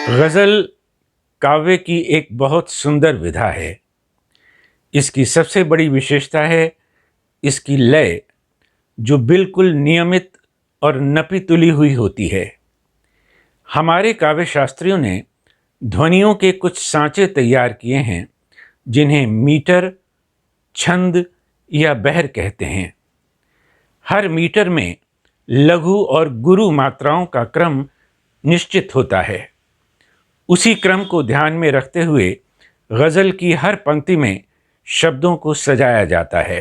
गज़ल काव्य की एक बहुत सुंदर विधा है। इसकी सबसे बड़ी विशेषता है इसकी लय, जो बिल्कुल नियमित और नपी तुली हुई होती है। हमारे काव्य शास्त्रियों ने ध्वनियों के कुछ सांचे तैयार किए हैं, जिन्हें मीटर, छंद या बहर कहते हैं। हर मीटर में लघु और गुरु मात्राओं का क्रम निश्चित होता है। उसी क्रम को ध्यान में रखते हुए गज़ल की हर पंक्ति में शब्दों को सजाया जाता है।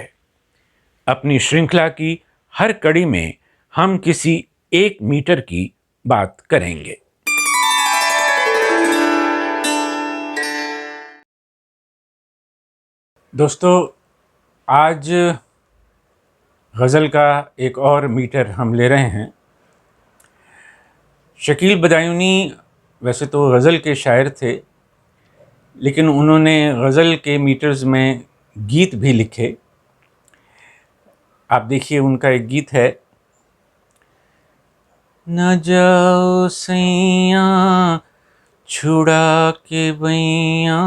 अपनी श्रृंखला की हर कड़ी में हम किसी एक मीटर की बात करेंगे। दोस्तों, आज गज़ल का एक और मीटर हम ले रहे हैं। शकील बदायूनी वैसे तो गज़ल के शायर थे, लेकिन उन्होंने गज़ल के मीटर्स में गीत भी लिखे। आप देखिए, उनका एक गीत है, न जाओ सैया छुड़ा के बैया,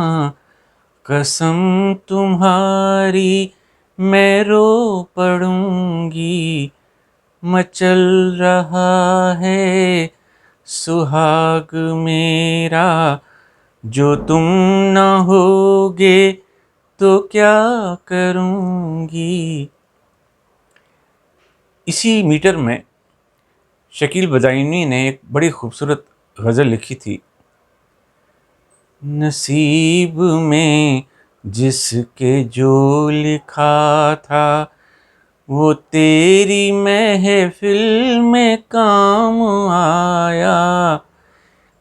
कसम तुम्हारी मैं रो पड़ूंगी, मचल रहा है सुहाग मेरा, जो तुम न होगे तो क्या करूंगी। इसी मीटर में शकील बदायूनी ने एक बड़ी खूबसूरत गज़ल लिखी थी। नसीब में जिसके जो लिखा था, वो तेरी महफिल में काम आया,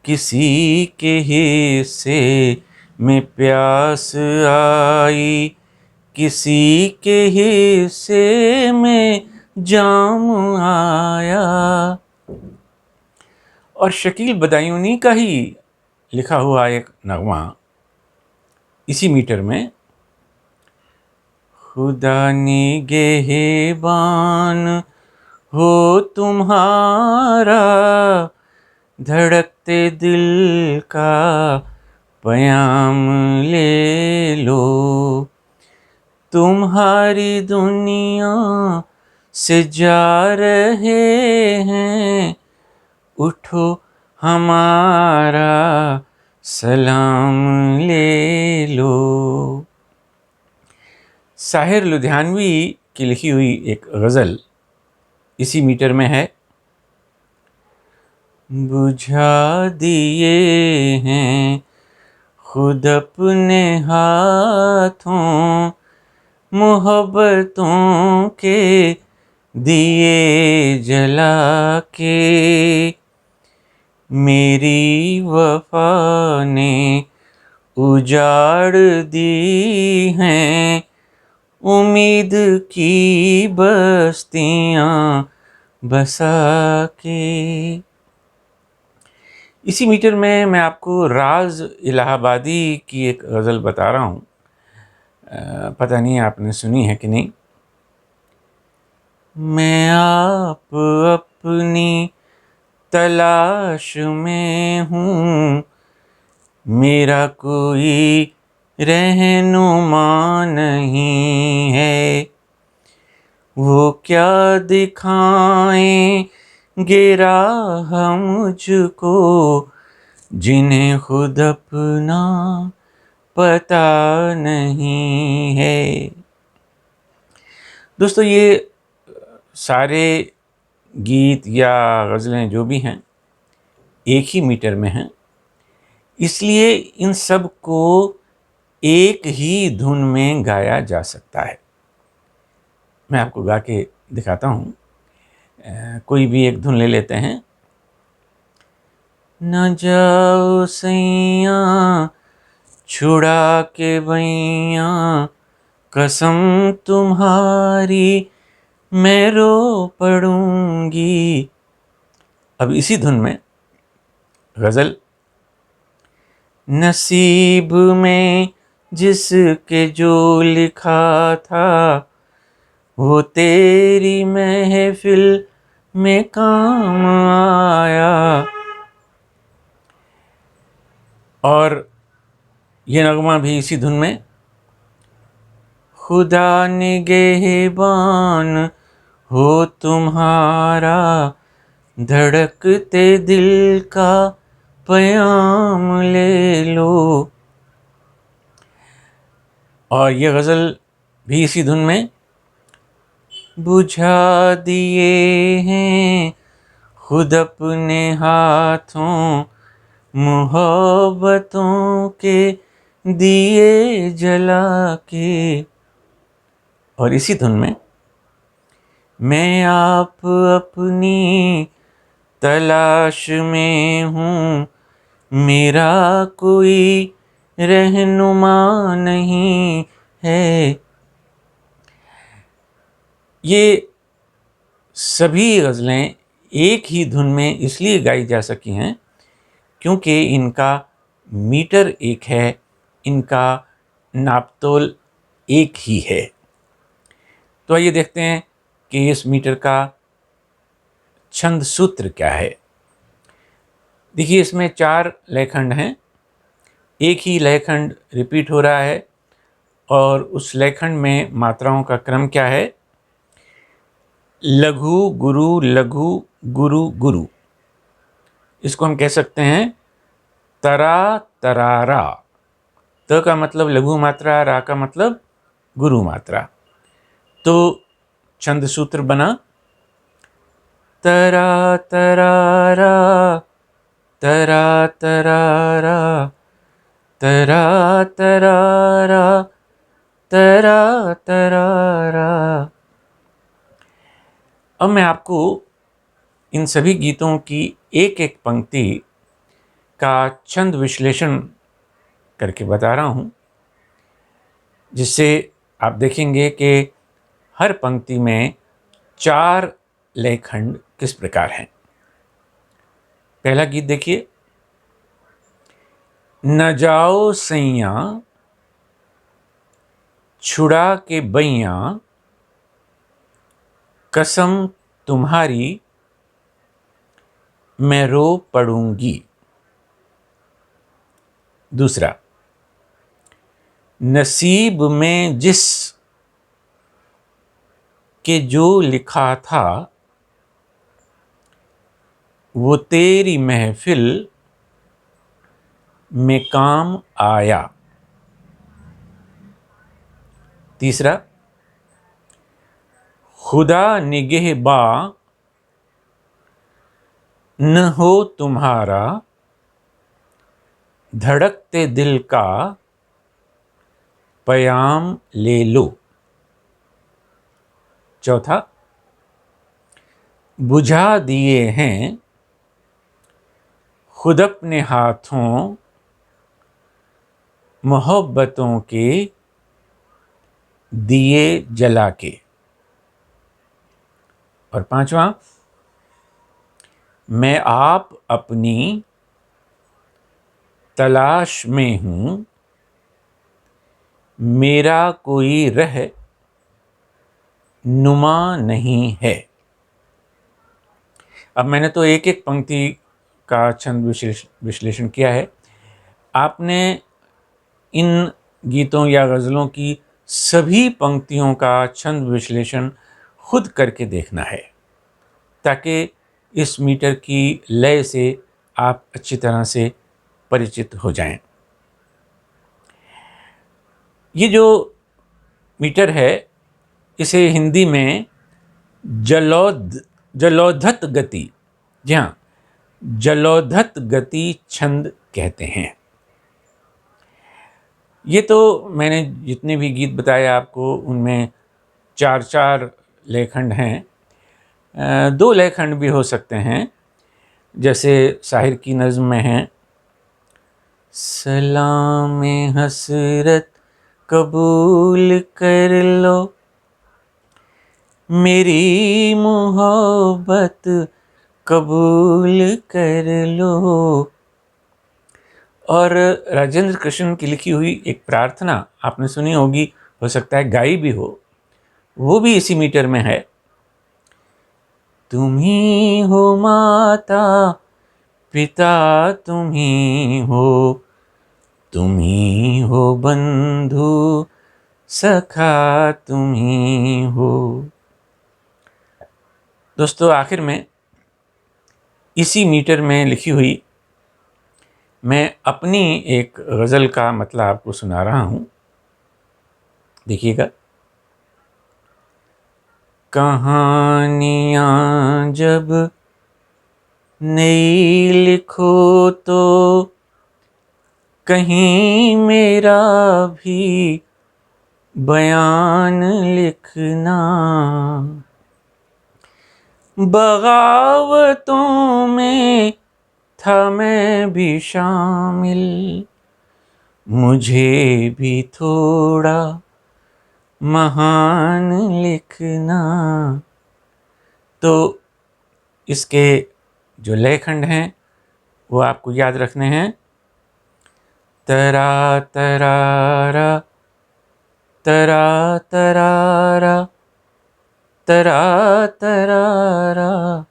किसी के हिस्से में प्यास आई, किसी के हिस्से में जाम आया। और शकील बदायूनी का ही लिखा हुआ एक नगमा इसी मीटर में, खुदा निगहबान हो तुम्हारा, धड़कते दिल का प्याम ले लो, तुम्हारी दुनिया से जा रहे हैं, उठो हमारा सलाम ले लो। साहिर लुधियानवी की लिखी हुई एक गज़ल इसी मीटर में है। बुझा दिए हैं खुद अपने हाथों, मोहब्बतों के दिए जला के, मेरी वफा ने उजाड़ दी हैं उम्मीद की बस्तियां बसा के। इसी मीटर में मैं आपको राज इलाहाबादी की एक गज़ल बता रहा हूँ। पता नहीं आपने सुनी है कि नहीं। मैं आप अपनी तलाश में हूँ, मेरा कोई रहनुमा नहीं है, वो क्या दिखाएंगे राह मुझको, जिन्हें खुद अपना पता नहीं है। दोस्तों, ये सारे गीत या गज़लें जो भी हैं एक ही मीटर में हैं, इसलिए इन सब को एक ही धुन में गाया जा सकता है। मैं आपको गा के दिखाता हूँ। कोई भी एक धुन ले लेते हैं। न जाओ सैया छुड़ा के बैया, कसम तुम्हारी मैं रो पड़ूंगी। अब इसी धुन में गज़ल, नसीब में जिसके जो लिखा था, वो तेरी महफिल में काम आया, और ये नगमा भी इसी धुन में, खुदा निगहबान हो तुम्हारा, धड़कते दिल का पैगाम ले लो। और ये गज़ल भी इसी धुन में, बुझा दिए हैं खुद अपने हाथों, मोहब्बतों के दिए जला के। और इसी धुन में, मैं आप अपनी तलाश में हूँ, मेरा कोई रहनुमा नहीं है। ये सभी गज़लें एक ही धुन में इसलिए गाई जा सकी हैं क्योंकि इनका मीटर एक है, इनका नापतोल एक ही है। तो आइए देखते हैं कि इस मीटर का छंद सूत्र क्या है। देखिए, इसमें 4 लयखंड हैं, एक ही लयखंड रिपीट हो रहा है और उस लयखंड में मात्राओं का क्रम क्या है, लघु गुरु लघु गुरु गुरु। इसको हम कह सकते हैं तरा तरारा। त का मतलब लघु मात्रा, रा का मतलब गुरु मात्रा। तो छंद सूत्र बना, तरा तरारा, तरा तरारा, तरा तरारा, तरा तरारा। अब मैं आपको इन सभी गीतों की एक एक पंक्ति का छंद विश्लेषण करके बता रहा हूँ, जिससे आप देखेंगे कि हर पंक्ति में 4 लयखंड किस प्रकार हैं। पहला गीत देखिए, न जाओ सैया छुड़ा के बैया, कसम तुम्हारी मैं रो पड़ूंगी। दूसरा, नसीब में जिस के जो लिखा था, वो तेरी महफिल में काम आया। तीसरा, खुदा निगहबा न हो तुम्हारा, धड़कते दिल का पैगाम ले लो। चौथा, बुझा दिए हैं खुद अपने हाथों, मोहब्बतों के दिए जला के। और पांचवा, मैं आप अपनी तलाश में हूँ, मेरा कोई रह नुमा नहीं है। अब मैंने तो एक एक पंक्ति का छंद विश्लेषण किया है। आपने इन गीतों या गज़लों की सभी पंक्तियों का छंद विश्लेषण खुद करके देखना है, ताकि इस मीटर की लय से आप अच्छी तरह से परिचित हो जाएं। ये जो मीटर है, इसे हिंदी में जलोद्धत गति, जी हाँ, जलोद्धत गति छंद कहते हैं। ये तो मैंने जितने भी गीत बताए आपको, उनमें 4-4 लयखंड हैं। 2 लयखंड भी हो सकते हैं, जैसे साहिर की नज़्म में है, सलाम हसरत कबूल कर लो, मेरी मोहब्बत कबूल कर लो। और राजेंद्र कृष्ण की लिखी हुई एक प्रार्थना आपने सुनी होगी, हो सकता है गाई भी हो, वो भी इसी मीटर में है। तुम ही हो माता पिता, तुम ही हो तुम ही हो बंधु सखा तुम ही हो। दोस्तों, आखिर में इसी मीटर में लिखी हुई मैं अपनी एक गज़ल का मतलब आपको सुना रहा हूँ। देखिएगा। कहानियाँ जब नई लिखो तो कहीं मेरा भी बयान लिखना, बगावतों में था मैं भी शामिल, मुझे भी थोड़ा महान लिखना। तो इसके जो लय खंड हैं वो आपको याद रखने हैं। तरा तरारा तरा तरारा तरा तरारा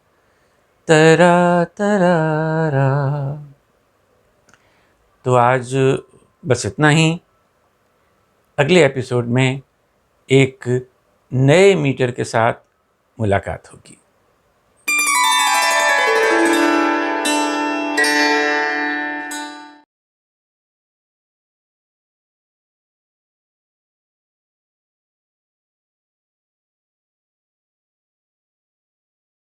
तरा तरारा। तो आज बस इतना ही। अगले एपिसोड में एक नए मीटर के साथ मुलाकात होगी।